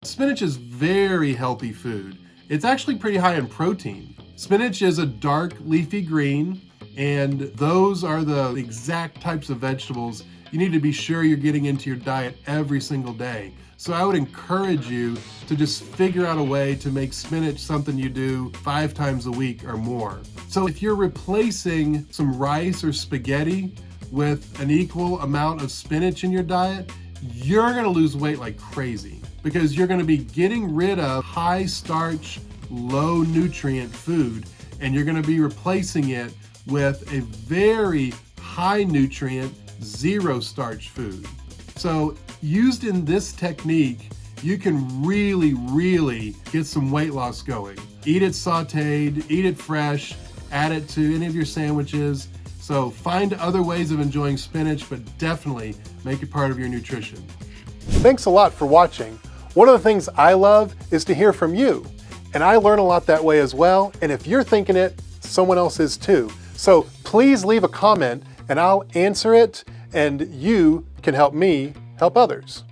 Spinach is very healthy food. It's actually pretty high in protein. Spinach is a dark leafy green, and those are the exact types of vegetables you need to be sure you're getting into your diet every single day. So I would encourage you to just figure out a way to make spinach something you do 5 times a week or more. So if you're replacing some rice or spaghetti with an equal amount of spinach in your diet, you're gonna lose weight like crazy because you're gonna be getting rid of high starch, low nutrient food, and you're gonna be replacing it with a very high nutrient, zero starch food. So used in this technique, you can really get some weight loss going. Eat it sauteed, eat it fresh, add it to any of your sandwiches. So find other ways of enjoying spinach, but definitely make it part of your nutrition. Thanks a lot for watching. One of the things I love is to hear from you. And I learn a lot that way as well. And if you're thinking it, someone else is too. So please leave a comment and I'll answer it, and you can help me help others.